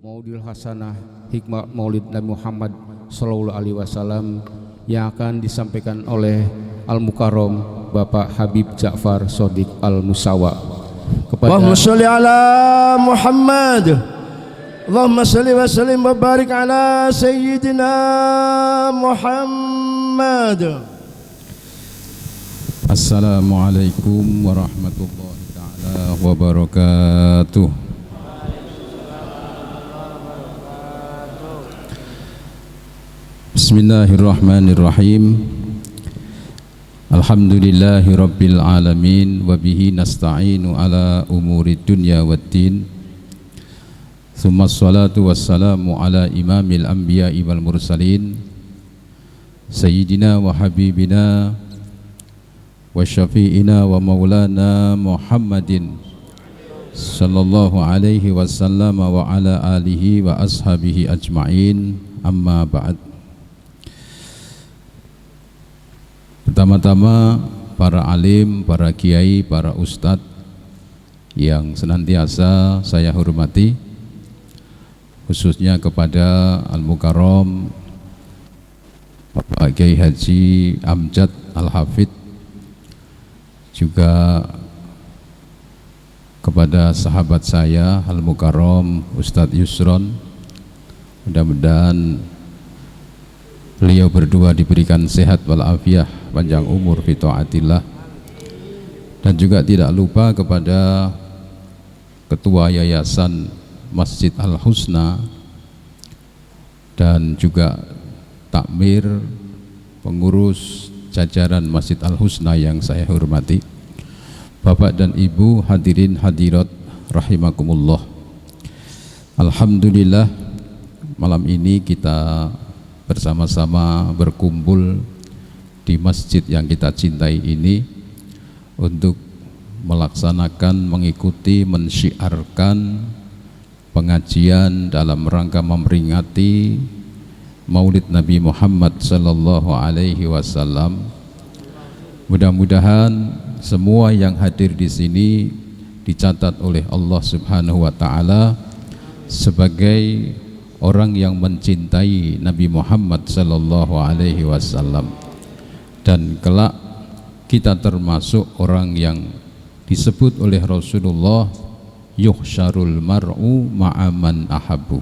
Maulidul Hasanah Hikmah Maulid Nabi Muhammad Sallallahu Alaihi Wasallam yang akan disampaikan oleh Al-Mukarram Bapak Habib Ja'far Shodiq Al-Musawa. Allahumma sholli ala Muhammad, Allahumma sholli wa sallim wa barik ala Sayyidina Muhammad. Assalamualaikum warahmatullahi ta'ala wabarakatuh. Bismillahirrahmanirrahim. Alhamdulillahi rabbil alamin, wabihi nasta'inu ala umuri dunya waddin. Thumma salatu wassalamu ala imamil anbiya'i wal mursalin, Sayyidina wa habibina wa syafi'ina wa maulana Muhammadin sallallahu alaihi wasallam wa ala alihi wa ashabihi ajma'in. Amma ba'd. Pertama-tama para alim, para kiai, para ustadz yang senantiasa saya hormati, khususnya kepada Al-Mukarram Bapak Kiai Haji Amjad Al-Hafidh, juga kepada sahabat saya Al-Mukarram Ustadz Yusron. Mudah-mudahan beliau berdua diberikan sehat walafiat, panjang umur fi taatillah. Dan juga tidak lupa kepada Ketua Yayasan Masjid Al-Husna dan juga takmir, pengurus jajaran Masjid Al-Husna yang saya hormati, Bapak dan Ibu hadirin hadirat rahimakumullah. Alhamdulillah, malam ini kita bersama-sama berkumpul di masjid yang kita cintai ini untuk melaksanakan, mengikuti, mensyiarkan pengajian dalam rangka memperingati Maulid Nabi Muhammad Sallallahu Alaihi Wasallam. Mudah-mudahan semua yang hadir di sini dicatat oleh Allah Subhanahu Wa Taala sebagai orang yang mencintai Nabi Muhammad Sallallahu Alaihi Wasallam, dan kelak kita termasuk orang yang disebut oleh Rasulullah yuhsyarul mar'u ma'aman ahabu.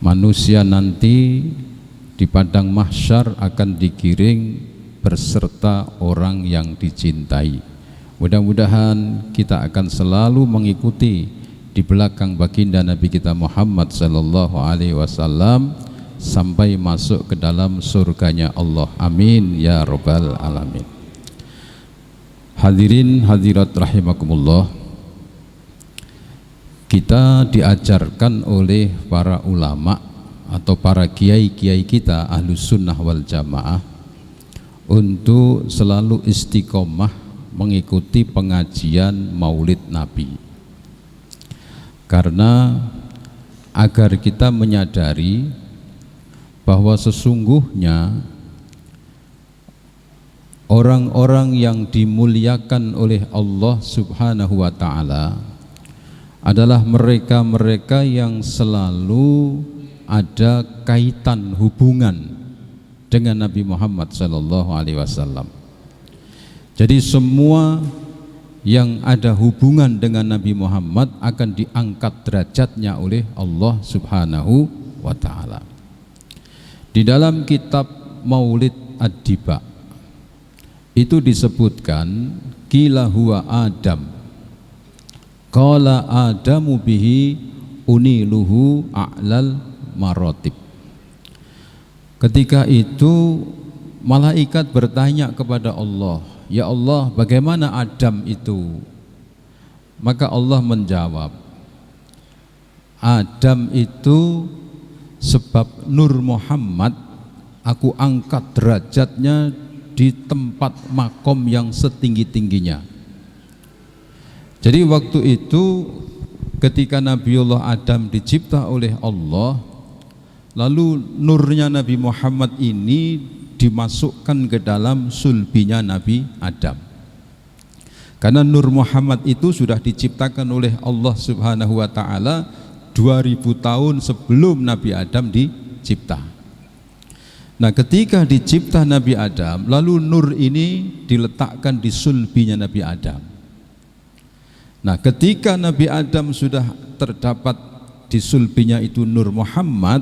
Manusia nanti di padang mahsyar akan digiring berserta orang yang dicintai. Mudah-mudahan kita akan selalu mengikuti di belakang baginda Nabi kita Muhammad Sallallahu Alaihi Wasallam sampai masuk ke dalam surganya Allah. Amin ya Rabbal Alamin. Hadirin hadirat rahimakumullah, kita diajarkan oleh para ulama atau para kiai-kiai kita Ahlus Sunnah wal Jamaah untuk selalu istiqomah mengikuti pengajian Maulid Nabi. Karena agar kita menyadari bahwa sesungguhnya orang-orang yang dimuliakan oleh Allah Subhanahu wa Ta'ala adalah mereka-mereka yang selalu ada kaitan hubungan dengan Nabi Muhammad Sallallahu Alaihi Wasallam. Jadi semua yang ada hubungan dengan Nabi Muhammad akan diangkat derajatnya oleh Allah Subhanahu wa Ta'ala. Di dalam kitab Maulid Ad-Diba itu disebutkan qila huwa Adam qala Adamu bihi uniluhu a'lal marotib. Ketika itu malaikat bertanya kepada Allah, ya Allah, bagaimana Adam itu? Maka Allah menjawab, Adam itu sebab Nur Muhammad, aku angkat derajatnya di tempat makom yang setinggi-tingginya. Jadi waktu itu ketika Nabiullah Adam dicipta oleh Allah, lalu nurnya Nabi Muhammad ini dimasukkan ke dalam sulbinya Nabi Adam. Karena Nur Muhammad itu sudah diciptakan oleh Allah Subhanahu wa Ta'ala 2000 tahun sebelum Nabi Adam dicipta. Nah, ketika dicipta Nabi Adam, lalu nur ini diletakkan di sulbinya Nabi Adam. Nah, ketika Nabi Adam sudah terdapat di sulbinya itu nur Muhammad,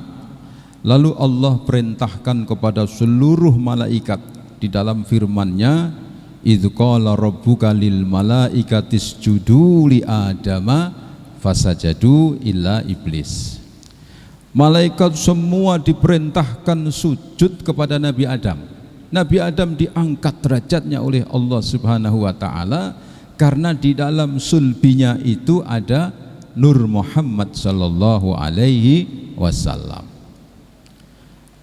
lalu Allah perintahkan kepada seluruh malaikat di dalam firman-Nya, idz qala rabbuka lil malaikati isjudu li adama fasajadu illa iblis. Malaikat semua diperintahkan sujud kepada Nabi Adam. Nabi Adam diangkat derajatnya oleh Allah Subhanahu wa taala karena di dalam sulbinya itu ada nur Muhammad sallallahu alaihi wasallam.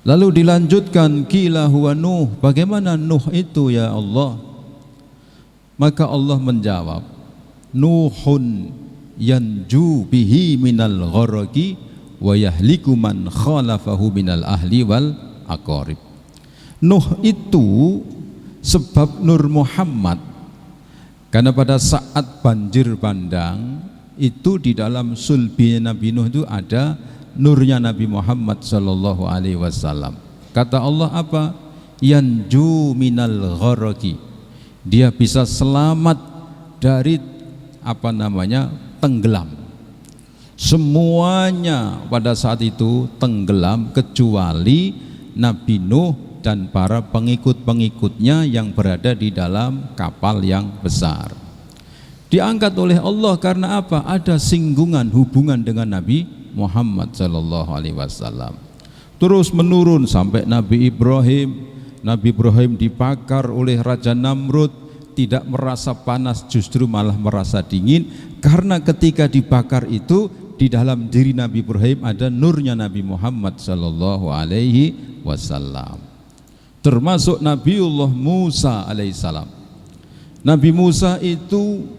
Lalu dilanjutkan, qila huwa Nuh, bagaimana Nuh itu ya Allah? Maka Allah menjawab, Nuhun yanju bihi minal gharaqi wa yahliku man khalafahu minal ahli wal aqarib. Nuh itu sebab nur Muhammad, karena pada saat banjir bandang itu di dalam sulbi Nabi Nuh itu ada nurnya Nabi Muhammad sallallahu alaihi wasallam. Kata Allah apa? Yanju minal gharaqi, dia bisa selamat dari tenggelam. Semuanya pada saat itu tenggelam kecuali Nabi Nuh dan para pengikut-pengikutnya yang berada di dalam kapal yang besar. Diangkat oleh Allah karena apa? Ada singgungan hubungan dengan Nabi Muhammad sallallahu alaihi wasallam. Terus menurun sampai Nabi Ibrahim. Nabi Ibrahim dibakar oleh Raja Namrud, tidak merasa panas, justru malah merasa dingin, karena ketika dibakar itu di dalam diri Nabi Ibrahim ada nurnya Nabi Muhammad sallallahu alaihi wasallam. Termasuk Nabiullah Musa alaihissalam. Nabi Musa itu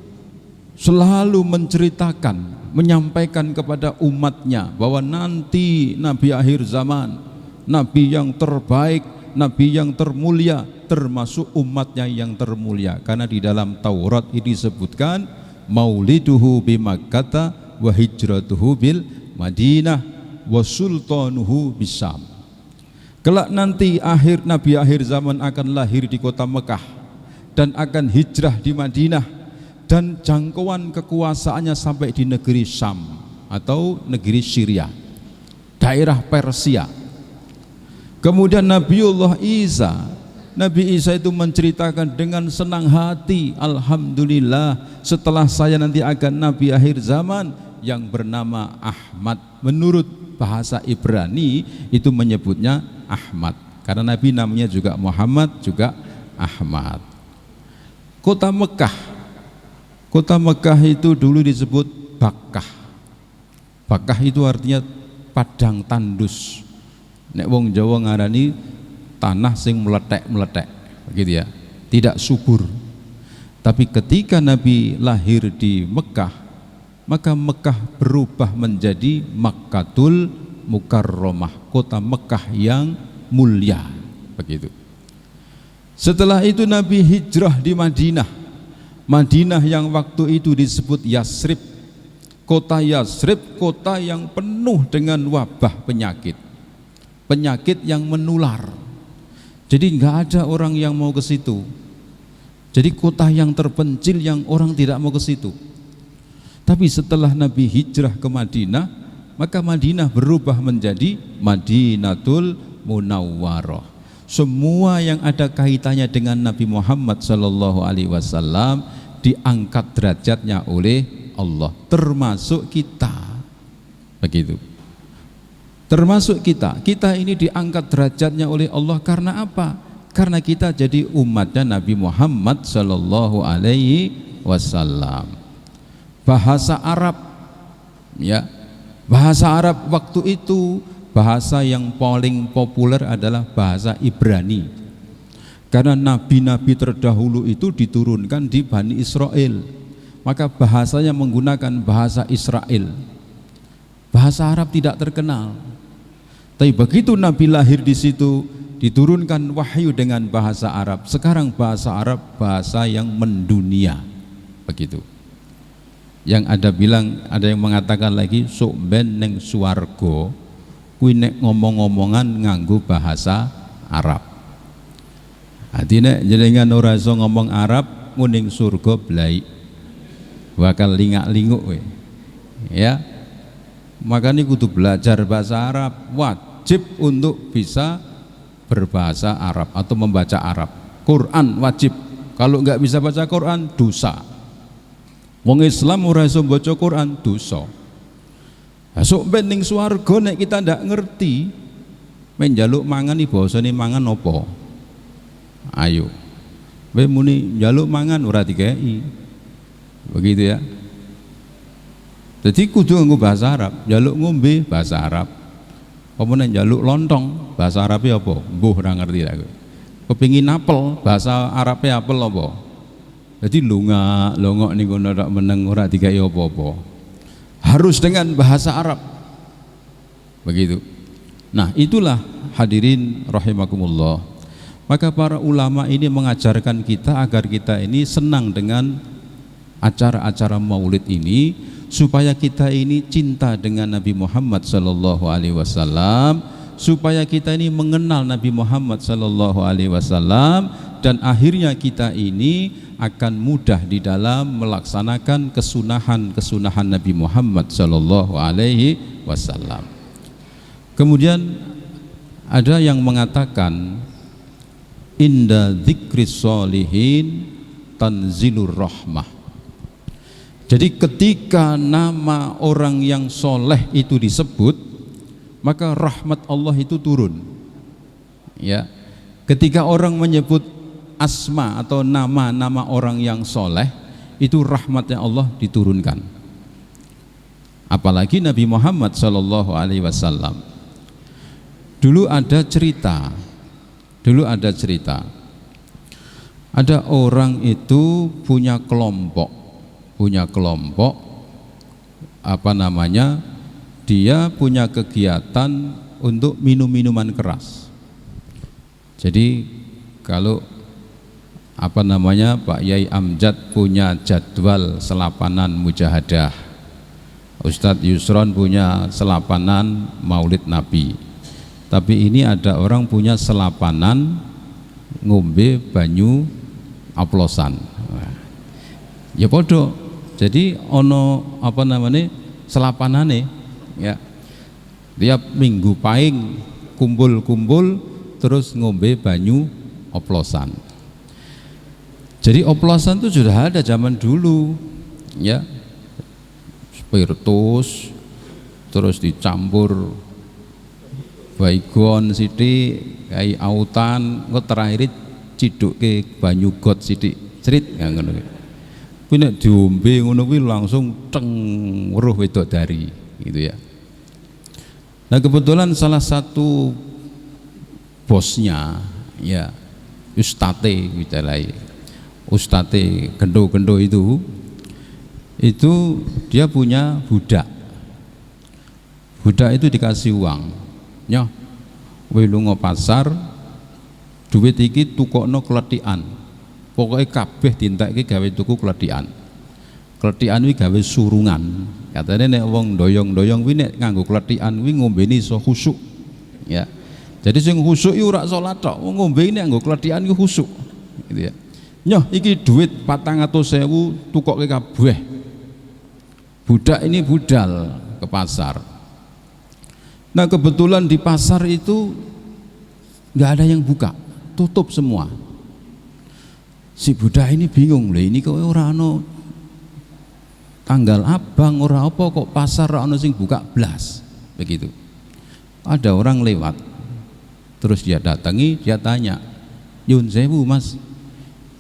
selalu menceritakan, menyampaikan kepada umatnya bahwa nanti Nabi akhir zaman, Nabi yang terbaik, Nabi yang termulia, termasuk umatnya yang termulia. Karena di dalam Taurat ini disebutkan mauliduhu bi Makkah wa hijratuhu bil Madinah wa sultanuhu bisyam. Kelak nanti Nabi akhir zaman akan lahir di kota Mekah dan akan hijrah di Madinah, dan jangkauan kekuasaannya sampai di negeri Syam atau negeri Syria, daerah Persia. Kemudian Nabiullah Isa, Nabi Isa itu menceritakan dengan senang hati, alhamdulillah setelah saya nanti akan Nabi akhir zaman yang bernama Ahmad. Menurut bahasa Ibrani itu menyebutnya Ahmad, karena Nabi namanya juga Muhammad juga Ahmad. Kota Mekah itu dulu disebut Bakkah. Bakkah itu artinya padang tandus. Nek wong Jawa ngarani tanah sing meletek-meletek, begitu ya, tidak subur. Tapi ketika Nabi lahir di Mekah, maka Mekah berubah menjadi Makkatul Mukarramah, kota Mekah yang mulia, begitu. Setelah itu Nabi hijrah di Madinah. Madinah yang waktu itu disebut Yasrib. Kota Yasrib, kota yang penuh dengan wabah penyakit yang menular. Jadi nggak ada orang yang mau ke situ. Jadi kota yang terpencil yang orang tidak mau ke situ. Tapi setelah Nabi hijrah ke Madinah, maka Madinah berubah menjadi Madinatul Munawwarah. Semua yang ada kaitannya dengan Nabi Muhammad sallallahu alaihi wasallam diangkat derajatnya oleh Allah, termasuk kita. Begitu. Termasuk kita. Kita ini diangkat derajatnya oleh Allah karena apa? Karena kita jadi umatnya Nabi Muhammad sallallahu alaihi wasallam. Bahasa Arab, ya. Bahasa Arab waktu itu bahasa yang paling populer adalah bahasa Ibrani. Karena nabi-nabi terdahulu itu diturunkan di Bani Israel, maka bahasanya menggunakan bahasa Israel. Bahasa Arab tidak terkenal. Tapi begitu Nabi lahir di situ, diturunkan wahyu dengan bahasa Arab. Sekarang bahasa Arab bahasa yang mendunia, begitu. Yang ada yang mengatakan lagi sok ben neng swarga kuwi nek ngomong-ngomongan nganggo bahasa Arab. Artinya jenengan ora iso ngomong Arab nguning surga blai bakal lingak-linguk we. Ya. Makanya kudu belajar bahasa Arab, wajib untuk bisa berbahasa Arab atau membaca Arab. Quran wajib. Kalau nggak bisa baca Quran dosa. Wong Islam ora iso baca Quran dosa. Sok ben ning swarga nek kita ndak ngerti men njaluk mangan iki basane mangan apa? Ayo. Kowe muni njaluk mangan ora dikei. Begitu ya. Jadi kudu nganggo bahasa Arab, njaluk ngombe bahasa Arab. Apa nek njaluk lontong bahasa Arabnya apa? Mbuh ora ngerti lah kowe. Kepengin apel bahasa Arabnya apel apa? Jadi longok nih kono rak meneng ora dikai apa-apa. Harus dengan bahasa Arab. Begitu. Nah, itulah hadirin rahimakumullah. Maka para ulama ini mengajarkan kita agar kita ini senang dengan acara-acara Maulid ini supaya kita ini cinta dengan Nabi Muhammad sallallahu alaihi wasallam, supaya kita ini mengenal Nabi Muhammad sallallahu alaihi wasallam dan akhirnya kita ini akan mudah di dalam melaksanakan kesunahan Nabi Muhammad sallallahu alaihi wasallam. Kemudian ada yang mengatakan inda dzikris sholihin tanzilur rahmah. Jadi ketika nama orang yang soleh itu disebut, maka rahmat Allah itu turun. Ya, ketika orang menyebut asma atau nama-nama orang yang soleh, itu rahmatnya Allah diturunkan. Apalagi Nabi Muhammad sallallahu alaihi wasallam. Dulu ada cerita. Ada orang itu punya kelompok apa namanya? Dia punya kegiatan untuk minum-minuman keras. Jadi kalau apa namanya, Pak Yai Amjad punya jadwal selapanan mujahadah, Ustadz Yusron punya selapanan Maulid Nabi, tapi ini ada orang punya selapanan ngombe banyu oplosan. Ya podo, jadi ono apa namanya selapanane, ya tiap minggu paing kumpul-kumpul terus ngombe banyu oplosan. Jadi oplosan itu sudah ada zaman dulu, ya, spiritus, terus dicampur baygon sithik, kai autan, kok terakhir ciduke banyu got sithik, crit ngono kuwi. Kuwi nek diombe ngono kuwi langsung teng weruh widodari gitu ya. Nah, kebetulan salah satu bosnya ya Ustate witalai. Ustate gendo-gendo itu dia punya budak itu dikasih uang, ya kowe lunga pasar duit iki tukokno klethikan, pokoknya kabeh dintekke gawe tuku klethikan kuwi gawe surungan. Katanya nek wong doyong-doyong kuwi nek nganggo klethikan kuwi ngombeni iso khusyuk, ya. Jadi sing khusyuk iki ora salat tok, wong ngombe nek nganggo klethikan kuwi khusyuk gitu ya. Nyoh iki duit 400.000 tukoke kabeh. Budak ini budal ke pasar. Nah, kebetulan di pasar itu nggak ada yang buka, tutup semua. Si budak ini bingung, lho ini kok ora ono tanggal abang, ora apa kok pasar ora ono sing buka blas. Begitu. Ada orang lewat. Terus dia datangi, dia tanya, "Nyun sewu, Mas.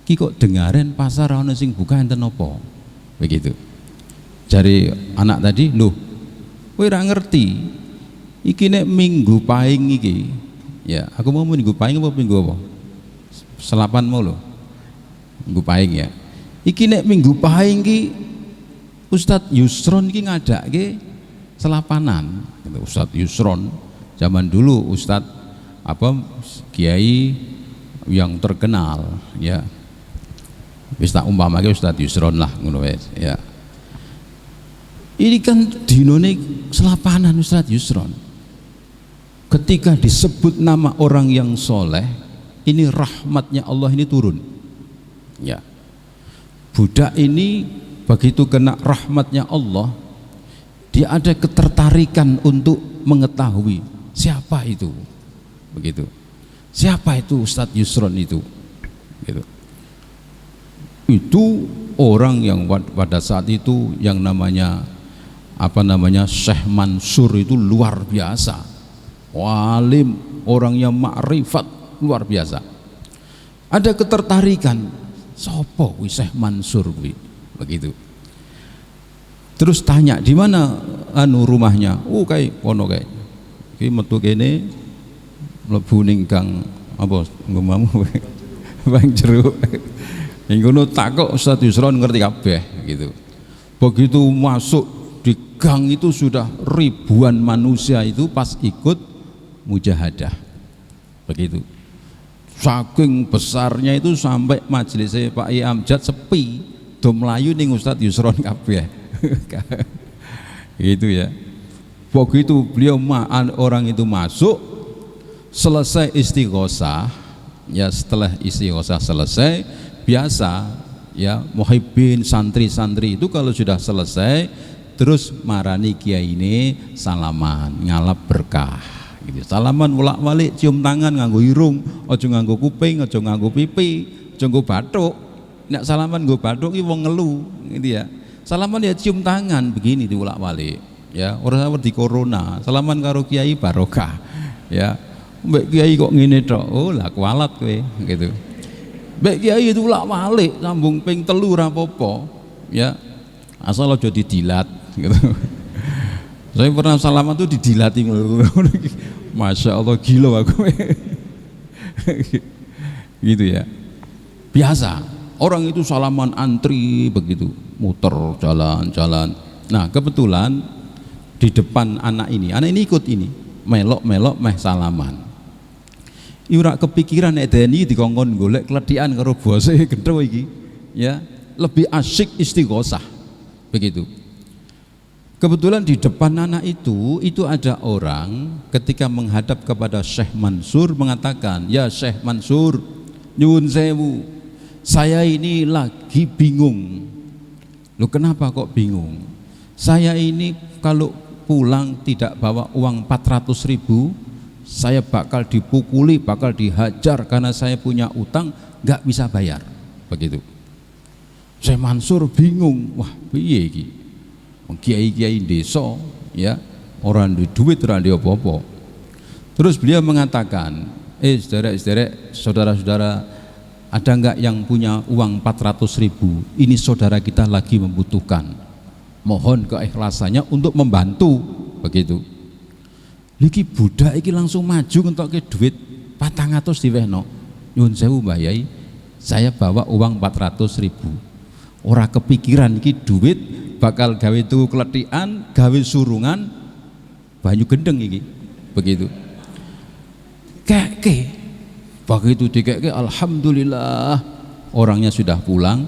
Ki kok dengaren pasar ana sing buka enten apa?" Begitu. Jari anak tadi, "Loh, kowe ora ngerti. Iki nek minggu paing iki." Ya, aku mau minggu paing apa minggu apa? Selapan mau lho. Minggu paing ya. Iki nek minggu paing ki Ustadz Yusron ki ngadake selapanan. Ustadz Yusron zaman dulu Ustadz apa kiai yang terkenal ya. Wis tak umpamake Ustadz Yusron lah ngono wis ya. Ini kan dinone selapanan Ustaz Yusron. Ketika disebut nama orang yang soleh, ini rahmatnya Allah ini turun. Ya, budak ini begitu kena rahmatnya Allah, dia ada ketertarikan untuk mengetahui siapa itu, begitu. Siapa itu Ustadz Yusron itu, gitu. Itu orang yang pada saat itu yang namanya Syekh Mansur itu luar biasa, walim, orangnya makrifat luar biasa. Ada ketertarikan, sopo kuwi Syekh Mansur kuwi, begitu. Terus tanya di mana rumahnya? Kayak kono kayak. Iki metu kene mlebu ning gang apa ngomongmu Bang Jeruk. Ning kono takok Ustaz Yusron ngerti kabeh gitu. Begitu masuk di gang itu sudah ribuan manusia itu pas ikut mujahadah. Begitu. Saking besarnya itu sampai majelisnya Pak I Amjad sepi, do melayu ning Ustaz Yusron kabeh. Gitu ya. Begitu beliau orang itu masuk, selesai istighosah, ya setelah istighosah selesai, biasa ya muhibbin santri-santri itu kalau sudah selesai terus marani kiai ini salaman, ngalap berkah. Gitu. Salaman bolak-balik, cium tangan nganggo irung, aja nganggo kuping, aja nganggo pipi, aja nganggo bathuk. Nek salaman nggo bathuk iki wong ngelu, gitu ya. Salaman ya cium tangan begini diulak-balik, ya. Orang di corona, salaman karo kiai barokah, ya. Mbak kiai kok ngene tok, oh lah kualat kowe, gitu. Mbak kiai itu ulak-balik, sambung ping 3 ora apa-apa, ya. Asal aja didilat, gitu. Saya pernah salaman tuh didilati, masya Allah gila aku, gitu ya. Biasa, orang itu salaman antri begitu. Muter jalan-jalan. Nah kebetulan di depan anak ini ikut ini melok meh salaman. Ora kepikiran nek deni dikongkon golek kledikan karo bose gendho iki, ya lebih asyik istighosah begitu. Kebetulan di depan anak itu ada orang ketika menghadap kepada Syekh Mansur mengatakan, ya Syekh Mansur, nyuwun sewu, saya ini lagi bingung. Loh kenapa kok bingung? Saya ini kalau pulang tidak bawa uang 400.000, saya bakal dipukuli, bakal dihajar karena saya punya utang, nggak bisa bayar. Begitu. Syekh Mansur bingung, wah piye iki? Kiai-kiai desa, ya, orang duit ora ndek apa-apa. Terus beliau mengatakan, saudara-saudara, saudara-saudara, ada enggak yang punya uang 400.000? Ini saudara kita lagi membutuhkan. Mohon keikhlasannya untuk membantu, begitu. Niki budak iki langsung maju ngentokke duit 400 diwehno. Nyuwun sewu Mbah Yai, saya bawa uang 400.000. Ora kepikiran iki duit bakal gawe tuku kletikan, gawe surungan, banyu gendeng iki. Begitu. Keke begitu dikeke, alhamdulillah orangnya sudah pulang.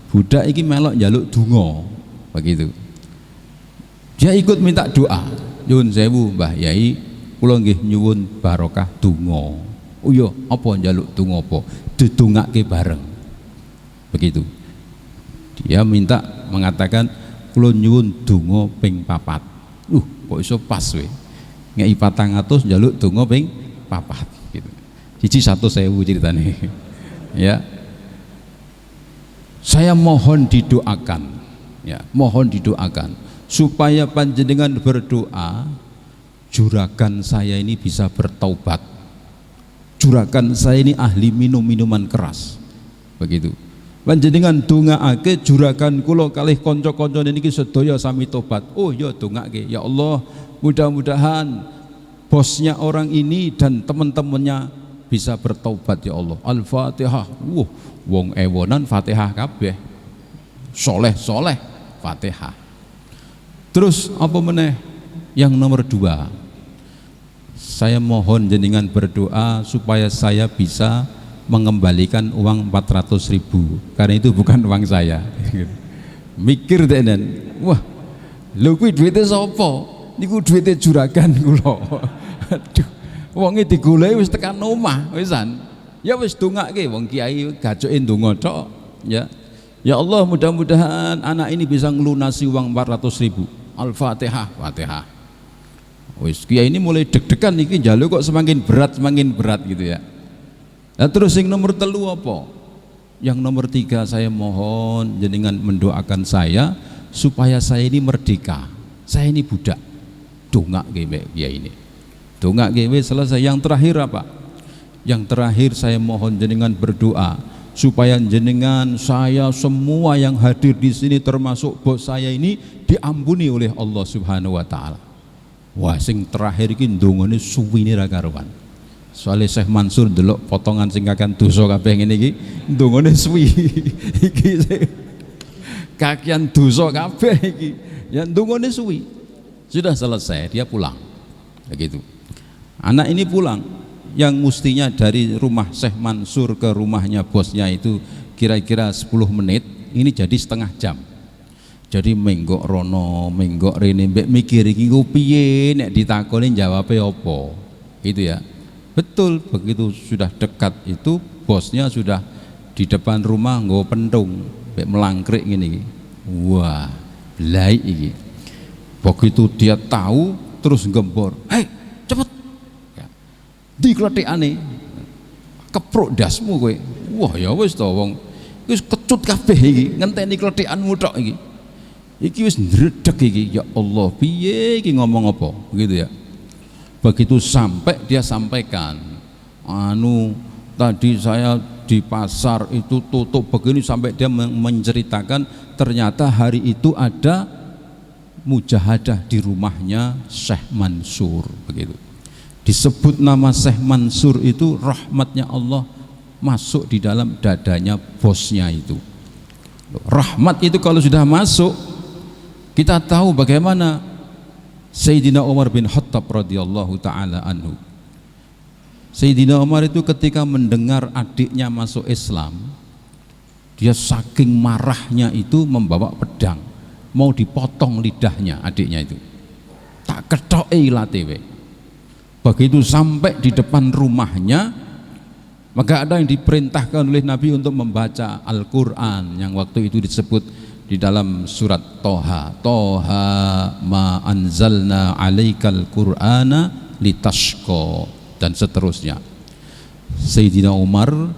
Budak iki melok njaluk donga, begitu. Dia ikut minta doa. Nyuwun sewu Mbah Yai, kula nggih nyuwun barokah donga. Oh iya, apa njaluk donga apa? Didongake bareng. Begitu. Dia minta mengatakan kula nyuwun donga ping 4. Kok iso pas we. Ngeki 400 njaluk donga ping 4 gitu. Siji 100.000 ceritane. Ya. Saya mohon didoakan, ya, mohon didoakan supaya panjenengan berdoa juragan saya ini bisa bertaubat. Juragan saya ini ahli minum minuman keras. Begitu. Panjenengan dongaake juragan kula kalih kanca-kanca niki sedaya sami tobat. Oh ya dongake, ya Allah, mudah-mudahan bosnya orang ini dan teman-temannya bisa bertaubat ya Allah. Al-Fatihah. Wong ewonan Fatihah kabeh. Soleh Fatihah. Terus apa meneh? Yang nomor 2, saya mohon jenengan berdoa supaya saya bisa mengembalikan uang 400.000 karena itu bukan uang saya. Mikir denen, wah Lho kuwi duwite sapa? Niku duwite juragan kula. Aduh, wonge digoleki wis tekan omah wisan. Ya wis dongake wong kiai gajoke ndonga tok ya. Ya Allah, mudah-mudahan anak ini bisa ngelunasi uang 400.000. Al-Fatihah, Fatihah. Wis kiai ini mulai deg-degan iki njaluk kok semakin berat gitu ya. Nah terus yang nomor 3 apa? Yang nomor 3 saya mohon jenengan mendoakan saya supaya saya ini merdeka. Saya ini budak. Dongake mbek kiai ini. Dongake wis selesai. Yang terakhir apa? Yang terakhir saya mohon jenengan berdoa supaya jenengan, saya, semua yang hadir di sini termasuk bos saya ini diampuni oleh Allah Subhanahu wa taala. Wah, sing terakhir iki ndongane suwine ra karuan. Soale Syekh Mansur delok potongan sing kakan dosa kabeh ngene iki, ndongane suwi. Iki kakian dosa kabeh iki. Ya ndongane suwi. Sudah selesai, dia pulang. Begitu. Anak ini pulang. Yang mestinya dari rumah Syekh Mansur ke rumahnya bosnya itu kira-kira 10 menit, ini jadi setengah jam. Jadi menggok rono, menggok rene, mbek mikir iki ku piye nek ditakoni jawabe apa. Itu ya. Betul, begitu sudah dekat itu bosnya sudah di depan rumah nggo pentung, mbek melangkrik ngene iki. Wah, blai iki. Begitu dia tahu terus gembor. "Hei, cepet diklethekane kepruk dasmu kowe." Wah ya wis to wong wis kecut kabeh iki ngenteni klethekanmu tok iki. Iki wis ndredeg iki, ya Allah piye iki ngomong apa begitu ya. Begitu sampai dia sampaikan, tadi saya di pasar itu tutup begini, sampai dia menceritakan ternyata hari itu ada mujahadah di rumahnya Syekh Mansur begitu. Disebut nama Syekh Mansur itu rahmatnya Allah masuk di dalam dadanya bosnya itu. Rahmat itu kalau sudah masuk, kita tahu bagaimana Sayyidina Umar bin Khattab radhiyallahu taala anhu. Sayyidina Umar itu ketika mendengar adiknya masuk Islam, dia saking marahnya itu membawa pedang, mau dipotong lidahnya adiknya itu. Tak kethoke ilatewe. Begitu sampai di depan rumahnya, maka ada yang diperintahkan oleh Nabi untuk membaca Al-Quran yang waktu itu disebut di dalam surat Toha. Toha ma anzalna alaikal Qur'ana litashqa, dan seterusnya. Sayyidina Umar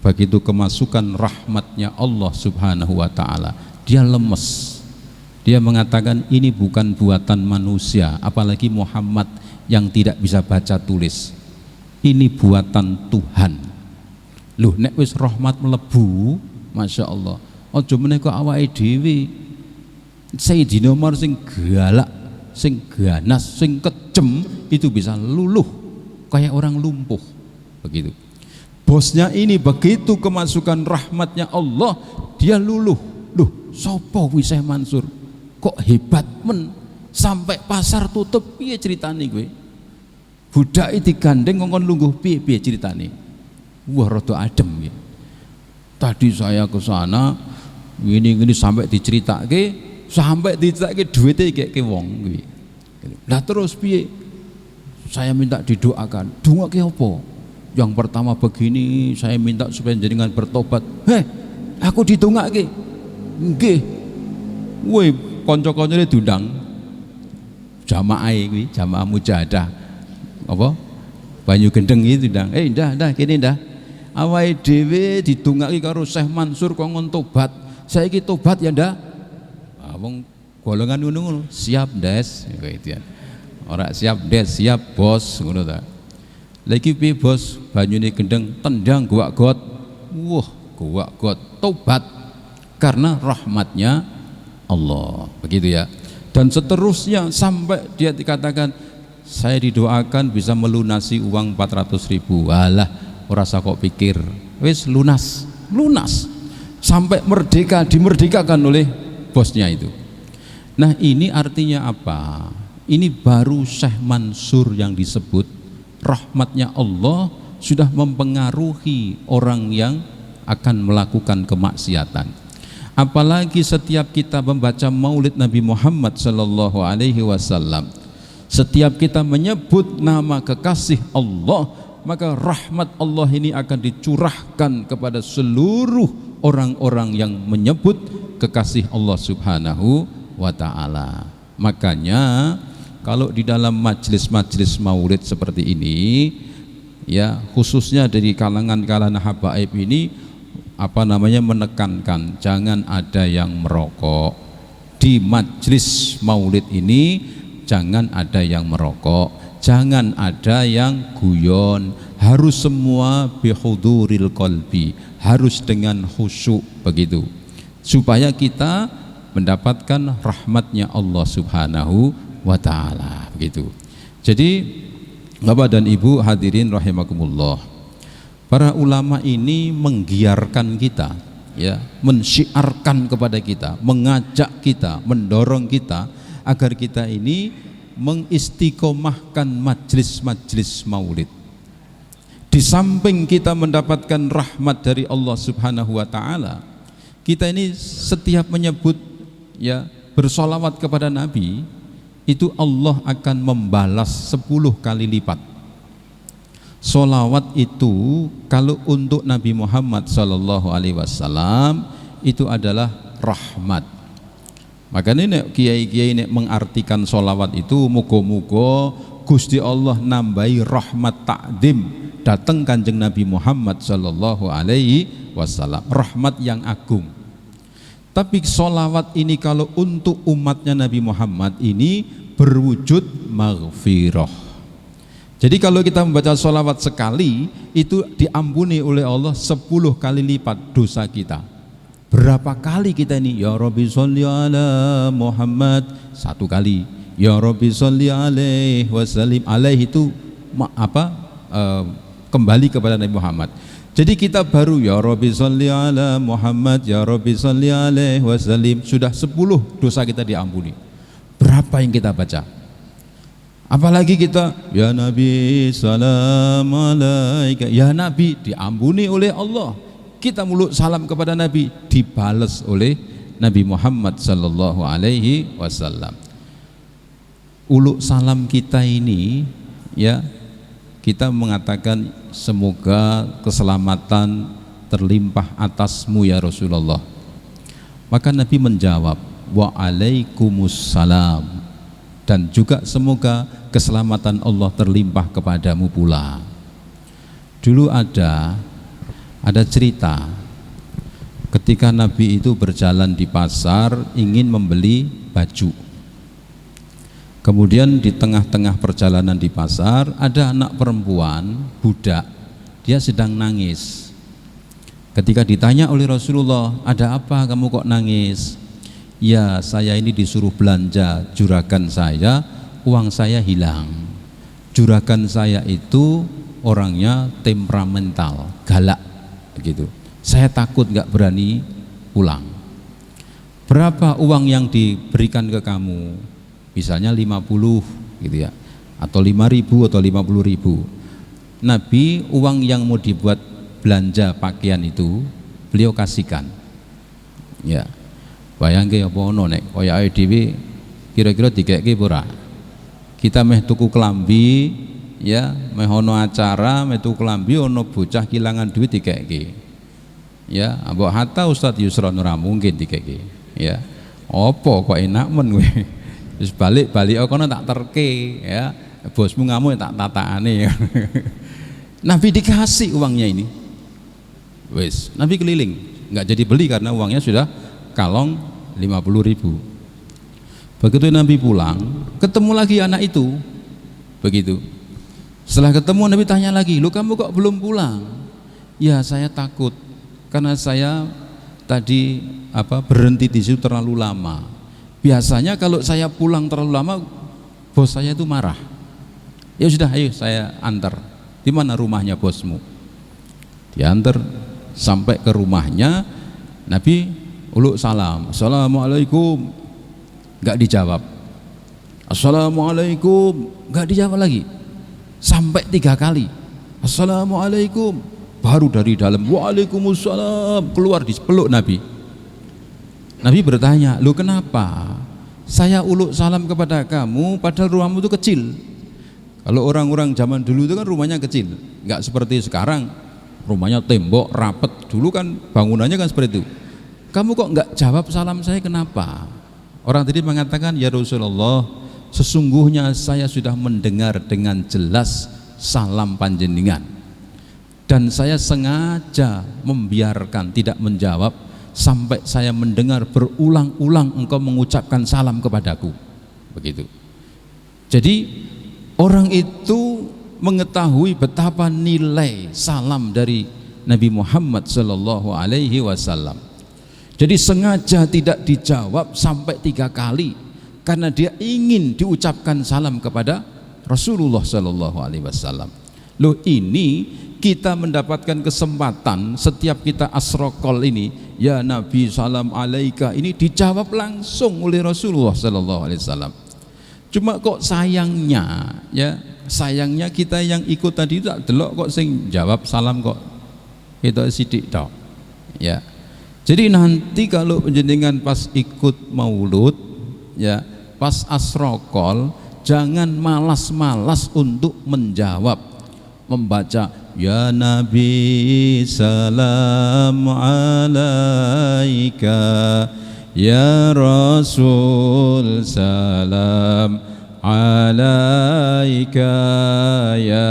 begitu kemasukan rahmatnya Allah Subhanahu wa ta'ala, dia lemes. Dia mengatakan ini bukan buatan manusia, apalagi Muhammad yang tidak bisa baca tulis, ini buatan Tuhan. Loh nek wis rahmat melebu, Masya Allah, aja meneh kok awake dhewe. Sayyidina Umar sing galak, sing ganas, sing kejem itu bisa luluh kayak orang lumpuh begitu. Bosnya ini begitu kemasukan rahmatnya Allah, dia luluh. Loh sapa kuwi Syekh Mansur kok hebat men, sampai pasar tutup piye ceritane kowe? Budake digandeng ngongkon lungguh piye ceritane? Wah rada adem ya. Tadi saya ke sana ini sampai diceritake duwite ikeke wong kuwi. Lah terus piye? Saya minta didoakan. Dongake apa? Yang pertama begini, saya minta supaya jenengan bertobat. Heh, aku didongake. Nggih. Woi, kanca-kancane diundang. Jamaah kuwi, jamaah mujahadah. Apa? Banyu gendeng itu ndang. Ndah kene ndah. Awake dhewe didongake karo Syekh Mansur kongkon tobat. Saiki tobat ya ndah. Ah wong golongan ngono siap Des, gitu ya. Ora siap Des, siap bos ngono ta. Lagi piye bos? Banyune gendeng tendang gowak got. Wah, gowak got tobat karena rahmatnya Allah. Begitu ya. Dan seterusnya sampai dia dikatakan saya didoakan bisa melunasi uang 400.000. Walah, ora usah kok pikir. Wis lunas sampai merdeka, dimerdekakan oleh bosnya itu. Nah, ini artinya apa? Ini baru Syekh Mansur yang disebut rahmatnya Allah sudah mempengaruhi orang yang akan melakukan kemaksiatan. Apalagi setiap kita membaca maulid Nabi Muhammad sallallahu alaihi wasallam, setiap kita menyebut nama kekasih Allah, maka rahmat Allah ini akan dicurahkan kepada seluruh orang-orang yang menyebut kekasih Allah Subhanahu wa ta'ala. Makanya kalau di dalam majelis-majelis maulid seperti ini, ya khususnya dari kalangan-kalangan habaib ini menekankan jangan ada yang merokok di majelis maulid ini. Jangan ada yang merokok, jangan ada yang guyon, harus semua bihuduril qalbi, harus dengan khusyuk begitu, supaya kita mendapatkan rahmatnya Allah Subhanahu wa ta'ala begitu. Jadi Bapak dan Ibu hadirin rahimakumullah, para ulama ini menggiarkan kita, ya, mensyiarkan kepada kita, mengajak kita, mendorong kita agar kita ini mengistiqomahkan majlis-majlis maulid. Di samping kita mendapatkan rahmat dari Allah Subhanahu wa ta'ala, kita ini setiap menyebut, ya, bersolawat kepada Nabi, itu Allah akan membalas 10 kali lipat. Solawat itu kalau untuk Nabi Muhammad sallallahu alaihi wasallam itu adalah rahmat. Makanya nek kiai-kiai nek mengartikan solawat itu, muga-muga Gusti Allah nambahi rahmat takdim datang Kanjeng Nabi Muhammad sallallahu alaihi wasallam, rahmat yang agung. Tapi solawat ini kalau untuk umatnya Nabi Muhammad ini berwujud maghfirah. Jadi kalau kita membaca solawat sekali itu diampuni oleh Allah 10 kali lipat dosa kita. Berapa kali kita ini ya Rabbi sholli ala Muhammad, 1 kali, ya Rabbi sholli alaihi wasallim, alaihi itu kembali kepada Nabi Muhammad. Jadi kita baru ya Rabbi sholli ala Muhammad, ya Rabbi sholli alaihi wasallim, sudah 10 dosa kita diampuni. Berapa yang kita baca? Apalagi kita ya Nabi salam alaika, ya Nabi diampuni oleh Allah. Kita muluk salam kepada Nabi dibalas oleh Nabi Muhammad sallallahu alaihi wasallam. Uluk salam kita ini, ya, kita mengatakan semoga keselamatan terlimpah atasmu ya Rasulullah. Maka Nabi menjawab wa alaikumussalam, dan juga semoga keselamatan Allah terlimpah kepadamu pula. Dulu ada cerita ketika Nabi itu berjalan di pasar ingin membeli baju. Kemudian di tengah-tengah perjalanan di pasar ada anak perempuan budak, dia sedang nangis. Ketika ditanya oleh Rasulullah, ada apa kamu kok nangis? Ya, saya ini disuruh belanja juragan saya, uang saya hilang. Juragan saya itu orangnya temperamental, galak begitu. Saya takut nggak berani pulang. Berapa uang yang diberikan ke kamu? Misalnya 50 gitu ya, atau 5.000 atau 50.000. Nabi uang yang mau dibuat belanja pakaian itu beliau kasihkan. Ya. Bayangke apa ono nek kaya ae dhewe kira-kira dikeke ora. Kita meh tuku klambi, ya, meh ono acara, meh tuku klambi, ono bocah kilangan duit dikeke. Ya, mbok Hatta Ustaz Yusron ora mungkin dikeke. Ya. Apa kok enak men kowe. Terus balik kono tak terke, ya. Bosmu ngamuk tak tatakane. Nabi dikasih uangnya ini. Wes, Nabi keliling, enggak jadi beli karena uangnya sudah kalong 50.000. Begitu Nabi pulang, ketemu lagi anak itu. Begitu. Setelah ketemu Nabi tanya lagi, "Lu kamu kok belum pulang?" "Ya, saya takut karena saya tadi berhenti di situ terlalu lama. Biasanya kalau saya pulang terlalu lama, bos saya itu marah. Ya sudah, ayo saya antar. Di mana rumahnya bosmu?" Diantar sampai ke rumahnya, Nabi uluk salam, "Assalamualaikum." Enggak dijawab. "Assalamualaikum." Enggak dijawab lagi. Sampai 3 kali. "Assalamualaikum." Baru dari dalam, "Waalaikumsalam." Keluar dipeluk Nabi. Nabi bertanya, "Lu kenapa? Saya uluk salam kepada kamu padahal rumahmu itu kecil." Kalau orang-orang zaman dulu itu kan rumahnya kecil, nggak seperti sekarang rumahnya tembok rapet. Dulu kan bangunannya kan seperti itu. Kamu kok nggak jawab salam saya, kenapa? Orang tadi mengatakan, "Ya Rasulullah, sesungguhnya saya sudah mendengar dengan jelas salam panjenengan dan saya sengaja membiarkan tidak menjawab sampai saya mendengar berulang-ulang engkau mengucapkan salam kepadaku." Begitu. Jadi orang itu mengetahui betapa nilai salam dari Nabi Muhammad sallallahu alaihi wasallam. Jadi sengaja tidak dijawab sampai 3 kali karena dia ingin diucapkan salam kepada Rasulullah sallallahu alaihi wasallam. Loh, ini kita mendapatkan kesempatan setiap kita asrokol ini, ya Nabi salam alaika, ini dijawab langsung oleh Rasulullah sallallahu alaihi wasallam. Cuma kok sayangnya, ya sayangnya kita yang ikut tadi itu tak delok kok sing jawab salam kok kita sidik tok. Ya. Jadi nanti kalau penjenengan pas ikut maulud, ya pas asrokol, jangan malas-malas untuk menjawab, membaca ya Nabi salam alaika, ya Rasul salam alaika, ya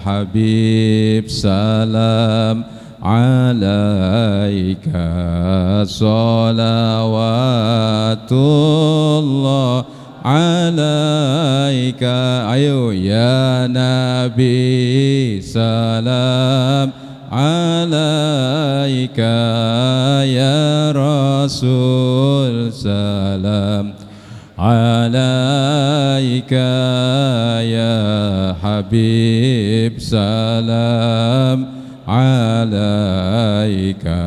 Habib salam alaika, salawatullah alaika. Ayo ya Nabi salam alaika, ya Rasul salam alaika, ya Habib salam alaika,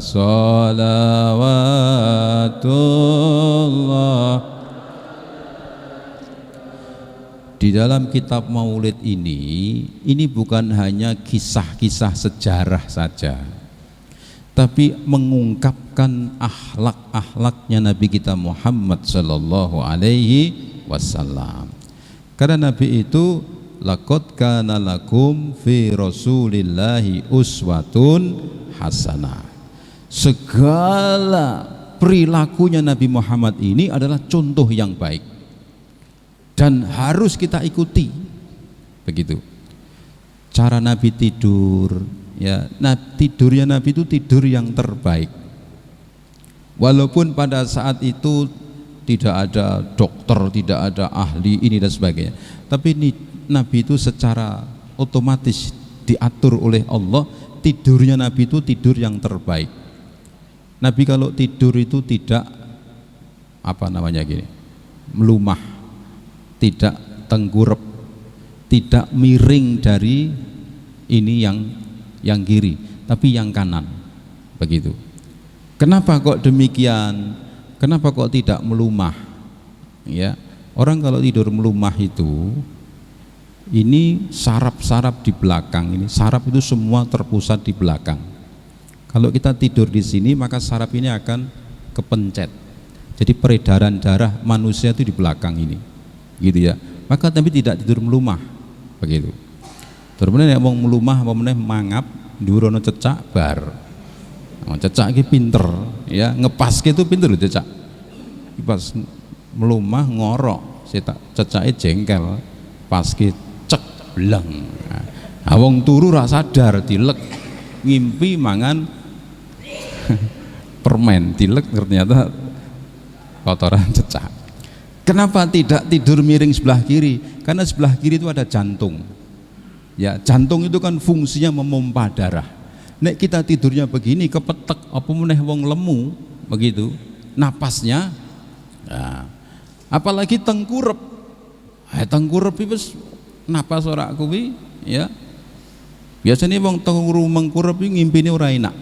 salawatullah. Di dalam kitab Maulid ini bukan hanya kisah-kisah sejarah saja, tapi mengungkapkan akhlak-akhlaknya Nabi kita Muhammad sallallahu alaihi wasallam. Karena Nabi itu laqad kana lakum fi Rasulillahi uswatun hasanah. Segala perilakunya Nabi Muhammad ini adalah contoh yang baik dan harus kita ikuti. Begitu. Cara Nabi tidur, ya, tidurnya Nabi itu tidur yang terbaik. Walaupun pada saat itu tidak ada dokter, tidak ada ahli ini dan sebagainya, tapi Nabi itu secara otomatis diatur oleh Allah, tidurnya Nabi itu tidur yang terbaik. Nabi kalau tidur itu tidak melumah, tidak tengkurap, tidak miring dari ini yang kiri, tapi yang kanan. Begitu. Kenapa kok demikian? Kenapa kok tidak melumah? Ya, orang kalau tidur melumah itu, ini saraf-saraf di belakang ini, saraf itu semua terpusat di belakang. Kalau kita tidur di sini, maka saraf ini akan kepencet. Jadi peredaran darah manusia itu di belakang ini, gitu ya. Maka Nabi tidak tidur melumah, begitu. Terus yang mau melumah, mau mangap, durono cecak bar. Cecak ki pinter, ya ngepas itu pinter loh cecak. Pas melumah ngorok, cecake jengkel, pas ki cek bleng. Wong turu ra sadar dilek, ngimpi mangan permen, dilek ternyata kotoran cecak. Kenapa tidak tidur miring sebelah kiri? Karena sebelah kiri itu ada jantung. Ya, jantung itu kan fungsinya memompa darah. Nek kita tidurnya begini kepetek apa meneh wong lemu begitu napasnya, nah, apalagi tengkurep, tengkurep itu napas ora kuwi ya. Biasanya wong mengkurep iki ngimpine ora enak,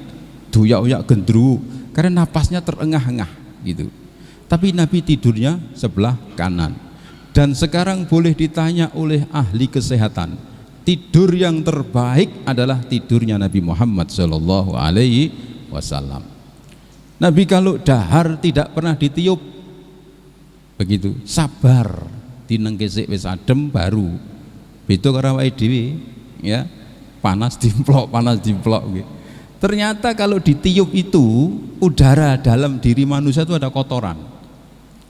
doyak-oyak gendruwo karena napasnya terengah-engah gitu. Tapi Nabi tidurnya sebelah kanan. Dan sekarang boleh ditanya oleh ahli kesehatan, tidur yang terbaik adalah tidurnya Nabi Muhammad sallallahu alaihi wasallam. Nabi kalau dahar tidak pernah ditiup, begitu, sabar dinengkesik wis adem baru. Beda karo awake dhewe ya, panas dimplok gitu. Ternyata kalau ditiup itu udara dalam diri manusia itu ada kotoran.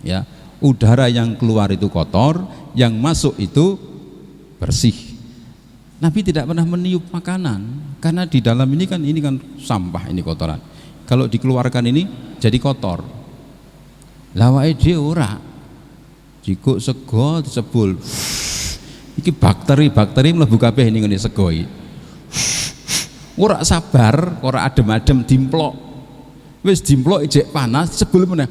Ya, udara yang keluar itu kotor, yang masuk itu bersih. Nabi tidak pernah meniup makanan karena di dalam ini kan sampah, ini kotoran. Kalau dikeluarkan ini jadi kotor. Lawake dhewe ora. Jikuk sego disebul. Iki bakteri mlebu kabeh ning ngene sego iki. Ora sabar, ora adem-adem dimplok. Wis dimplok ijek panas, sebul meneh.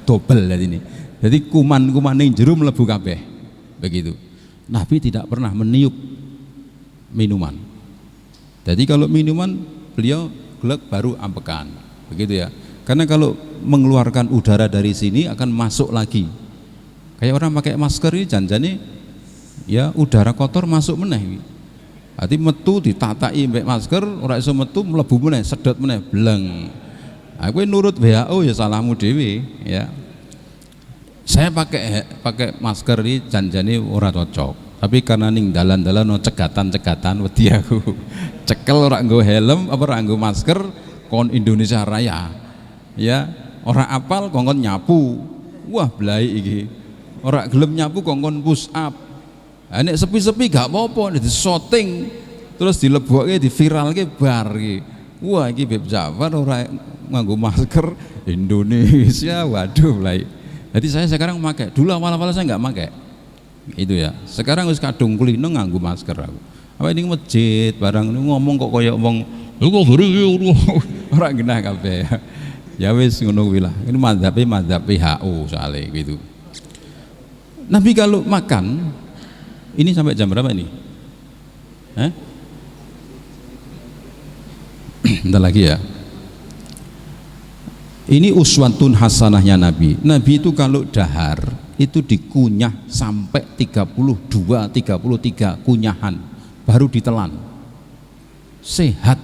Dobel ini. Jadi kuman-kuman ning jero mlebu kabeh. Begitu. Nabi tidak pernah meniup minuman. Jadi kalau minuman beliau glek baru ampekan. Begitu ya. Karena kalau mengeluarkan udara dari sini akan masuk lagi. Kayak orang pakai masker ini janjane ya udara kotor masuk meneh. Berarti metu ditatai mbek masker ora iso metu mlebu meneh, sedot meneh, bleng. Aku nurut WHO ya salahmu dhewe ya. Saya pakai masker ini janjane ora cocok. Tapi karena ning dalan-dalan no cegatan wedi aku. Cekel ora nggo helm apa ora nggo masker kon Indonesia Raya. Ya, ora apal kongkon nyapu. Wah, blai iki. Ora gelem nyapu kongkon push up. Nek sepi-sepi gak apa-apa, di shooting terus dilebokke, diviralke bar iki. Wah, iki Beb Ja'far ora nganggo masker Indonesia. Waduh, blai. Jadi saya sekarang pakai. Dulu awal-awal saya nggak pakai. Itu ya. Sekarang wis kadung kulino nganggo masker aku. Apa ini masjid barang ini ngomong kok koyo wong ora genah kabeh. Ya wis ngono kuwi lah. Ini mazhab WHO soalnya gitu. Nabi kalau makan ini sampai jam berapa ini? Bentar lagi ya. Ini uswatun hasanahnya Nabi. Nabi itu kalau dahar itu dikunyah sampai 32-33 kunyahan baru ditelan. Sehat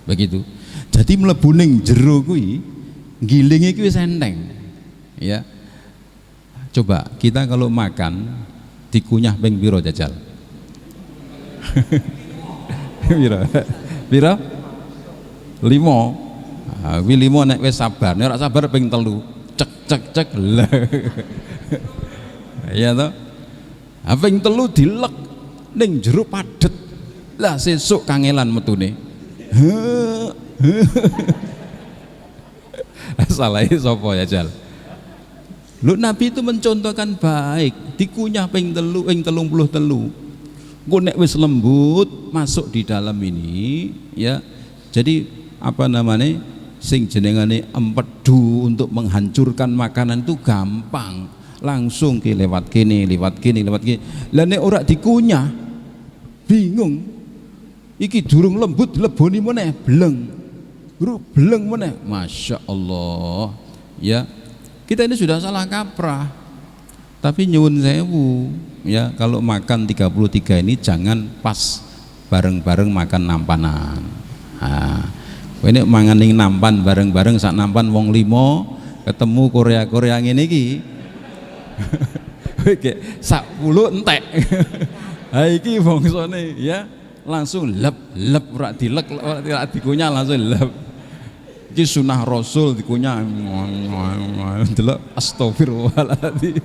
begitu. Jadi mlebu ning jero kuwi gilinge kuwi wis enteng. Ya. Coba kita kalau makan dikunyah ping piro jajal? Piro? 5. Kuwi 5 nek wis sabar, nek ora sabar ping 3. Cek. Ya toh? Ping 3 dilek ning jero padet. Lah sesuk kangelan metune. Salahe sapa ya Jal? Lu Nabi itu mencontohkan baik, dikunyah ping 33. Engko nek wis lembut masuk di dalam ini ya. Jadi apa namanya? Sing jenengane empedu untuk menghancurkan makanan itu gampang. Langsung ki lewat kene. Lah nek ora dikunyah bingung. Iki durung lembut leboni meneh bleng. Bleng meneh. Masya Allah. Ya. Kita ini sudah salah kaprah. Tapi nyuwun sewu ya, kalau makan 33 ini jangan pas bareng-bareng makan nampanan. Ini mangan ning nampan bareng-bareng sak nampan wong 5 ketemu Korea ngene iki. Iki sak puluh entek. Ha iki bangsane ya langsung lep ora dilek ora dikunyah langsung lep. Iki sunah Rasul dikunyah. Delok astagfirullahaladzim.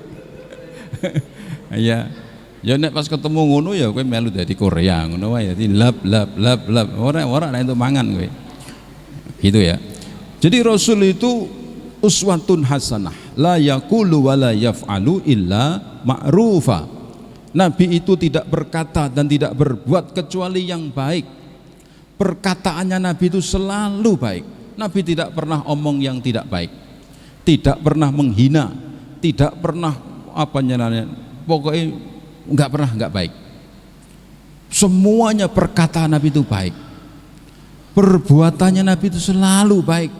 Ya. Ya nek pas ketemu ngono ya kowe melu dadi Korea ngono wae dadi lep. Ora nek entuk mangan kowe. Gitu ya. Jadi Rasul itu uswatun hasanah, la yaqulu wa la yaf'alu illa ma'rufa. Nabi itu tidak berkata dan tidak berbuat kecuali yang baik. Perkataannya Nabi itu selalu baik. Nabi tidak pernah omong yang tidak baik, tidak pernah menghina, tidak pernah pokoknya nggak baik. Semuanya perkataan Nabi itu baik. Perbuatannya Nabi itu selalu baik.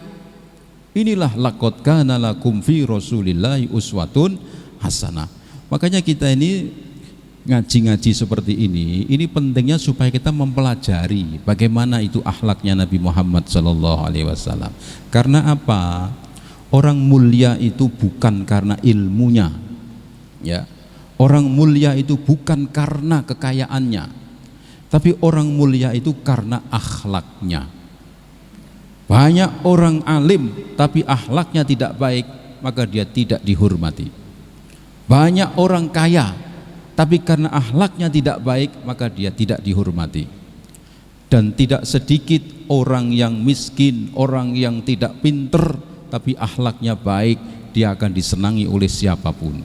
Inilah laqad kana lakum fi Rasulillahi uswatun hasanah. Makanya kita ini ngaji-ngaji seperti ini pentingnya supaya kita mempelajari bagaimana itu akhlaknya Nabi Muhammad Sallallahu Alaihi Wasallam. Karena apa? Orang mulia itu bukan karena ilmunya, ya. Orang mulia itu bukan karena kekayaannya, tapi orang mulia itu karena akhlaknya. Banyak orang alim tapi akhlaknya tidak baik, maka dia tidak dihormati. Banyak orang kaya tapi karena akhlaknya tidak baik, maka dia tidak dihormati. Dan tidak sedikit orang yang miskin, orang yang tidak pinter tapi akhlaknya baik, dia akan disenangi oleh siapapun,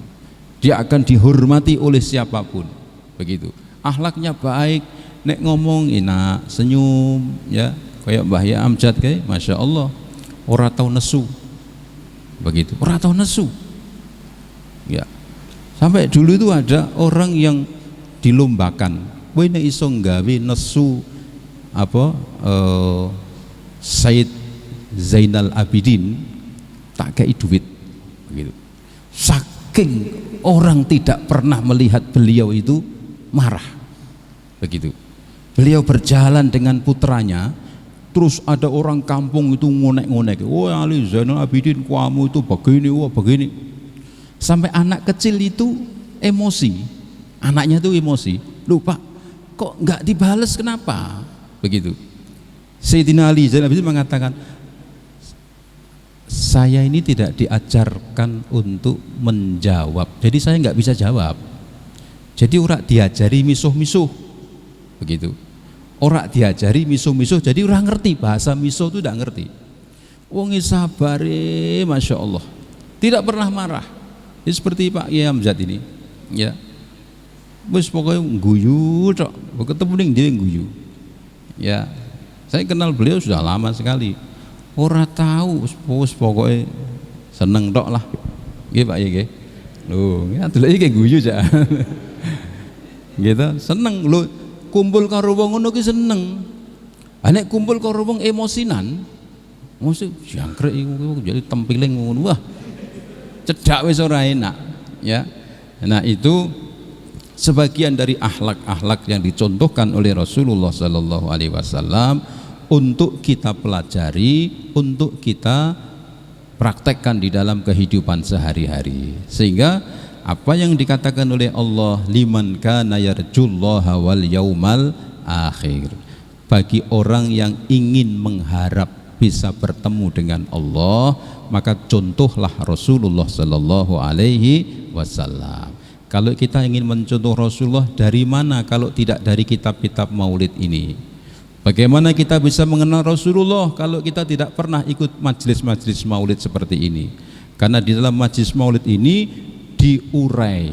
dia akan dihormati oleh siapapun. Begitu, akhlaknya baik, nek ngomong enak, senyum, ya, kayak Mbah Ya Amjad kayak, masya Allah, ora tau nesu. Begitu, ora tau nesu, ya. Sampai dulu itu ada orang yang dilombakan, kowe nek iso nggawe nesu apa Said Zainal Abidin, tak kei duit. Begitu. Saking orang tidak pernah melihat beliau itu marah. Begitu. Beliau berjalan dengan putranya, terus ada orang kampung itu ngonek-ngonek, wah Ali Zainal Abidin kamu itu begini, wah begini. Sampai anak kecil itu emosi, anaknya itu emosi, lupa kok nggak dibales, kenapa? Begitu. Sayyidina Ali Zainal Abidin mengatakan, saya ini tidak diajarkan untuk menjawab, jadi saya nggak bisa jawab. Jadi ora diajari misuh-misuh, begitu. Ora diajari misuh-misuh, jadi orang ngerti bahasa misuh itu tidak ngerti. Wong sabare, masya Allah, tidak pernah marah. Ini seperti Pak Kiai Amjad ini, ya. Wis pokoknya guyu, cok. Ketemu ning dia guyu. Ya, saya kenal beliau sudah lama sekali. Ora tahu, wis pokoknya seneng tok lah. Nggih Pak ya nggih. Lho, ya delok iki guyu ja. Gitu, seneng lho. Kumpul karo wong ngono ki seneng. Nek kumpul karo wong emosinan, mesti jangkrek iku jadi tempiling ngono. Wah, cedak wis ora enak, ya. Nah, itu sebagian dari akhlak-akhlak yang dicontohkan oleh Rasulullah sallallahu alaihi wasallam untuk kita pelajari, untuk kita praktekkan di dalam kehidupan sehari-hari. Sehingga apa yang dikatakan oleh Allah, liman kana yarjullaha wal yaumal akhir, bagi orang yang ingin mengharap bisa bertemu dengan Allah, maka contohlah Rasulullah sallallahu alaihi wasallam. Kalau kita ingin mencontoh Rasulullah, dari mana kalau tidak dari kitab-kitab maulid ini? Bagaimana kita bisa mengenal Rasulullah kalau kita tidak pernah ikut majelis-majelis maulid seperti ini? Karena di dalam majelis maulid ini diurai.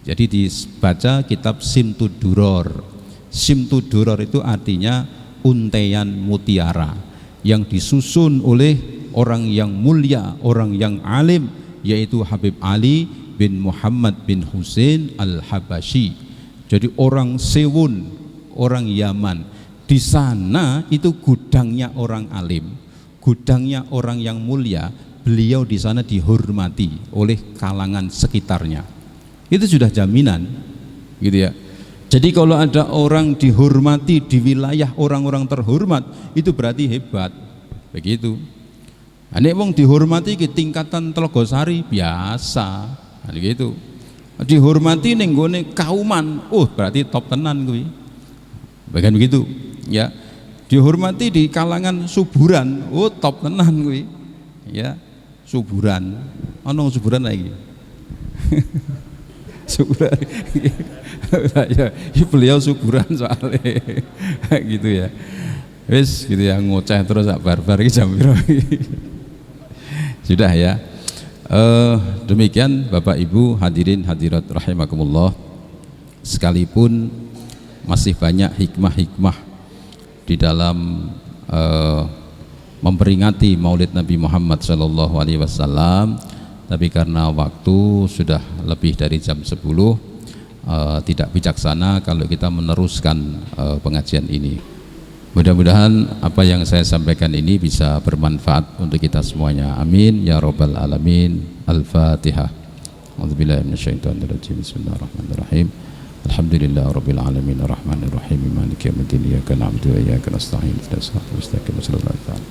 Jadi dibaca kitab Simtud Duror. Simtud Duror itu artinya untaian mutiara yang disusun oleh orang yang mulia, orang yang alim, yaitu Habib Ali bin Muhammad bin Husain Al-Habasyi. Jadi orang Sewun, orang Yaman. Di sana itu gudangnya orang alim, gudangnya orang yang mulia. Beliau di sana dihormati oleh kalangan sekitarnya. Itu sudah jaminan, gitu ya. Jadi kalau ada orang dihormati di wilayah orang-orang terhormat, itu berarti hebat, begitu. Nek wong dihormati ke tingkatan Telogosari biasa, gitu. Dihormati ning gone Kauman, berarti top tenan kuwi. Bagian begitu, ya. Dihormati di kalangan Suburan, top tenan kuwi. Ya. Suburan, ono suburan lagi. Suburan, ya, beliau suburan soalnya, gitu ya. Wis, gitu ya, ngoceh terus barbar jam piro. Sudah ya. Demikian Bapak Ibu hadirin hadirat rahimakumullah. Sekalipun masih banyak hikmah-hikmah di dalam memperingati Maulid Nabi Muhammad sallallahu alaihi wasallam, tapi karena waktu sudah lebih dari jam 10, tidak bijaksana kalau kita meneruskan pengajian ini. Mudah-mudahan apa yang saya sampaikan ini bisa bermanfaat untuk kita semuanya. Amin ya rabbal alamin. Al-Fatihah. A'udzubillahi minasyaitonir rajim. Bismillahirrahmanirrahim. Alhamdulillah rabbil alamin arrahmanir rahim maliki yaumiddin iyyaka na'budu wa iyyaka nasta'in ihdinas siratal mustaqim sallallahu alaihi wasallam.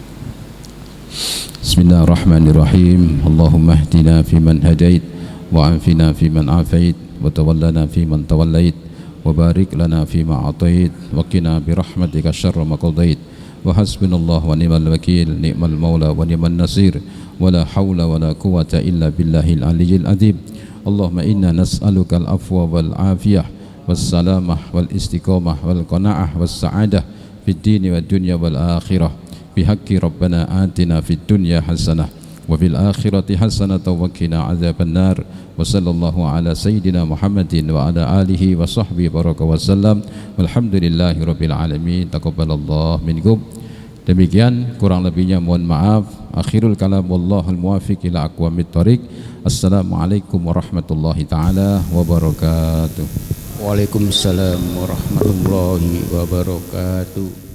Bismillahirrahmanirrahim. Allahumma ihdina fiman hadait wa afina fiman afait wa tawallana fiman tawallait wa barik lana fima atait wa qina bi rahmatika syarra ma qadait wa hasbunallahu wa ni'mal wakil ni'mal maula wa ni'man nasir wa la haula wa la quwwata illa billahil aliyyil azim. Allahumma inna nas'aluka al-afwa wal afiyah wassalamah wal istiqamah wal qanaah was sa'adah fid dini wad dunya wal akhirah bihaqqi rabbana atina fid dunya hasanah wa fil akhirati hasanah wa qina adzaban nar wa sallallahu ala sayyidina Muhammadin wa ala alihi wa sahbihi baraka wa sallam walhamdulillahi rabbil alamin taqabbalallahu minkum. Demikian kurang lebihnya mohon maaf. Akhirul kalam wallahul muwaffiq ila aqwamit thoriq. Assalamualaikum warahmatullahi taala wabarakatuh. Waalaikumsalam warahmatullahi wabarakatuh.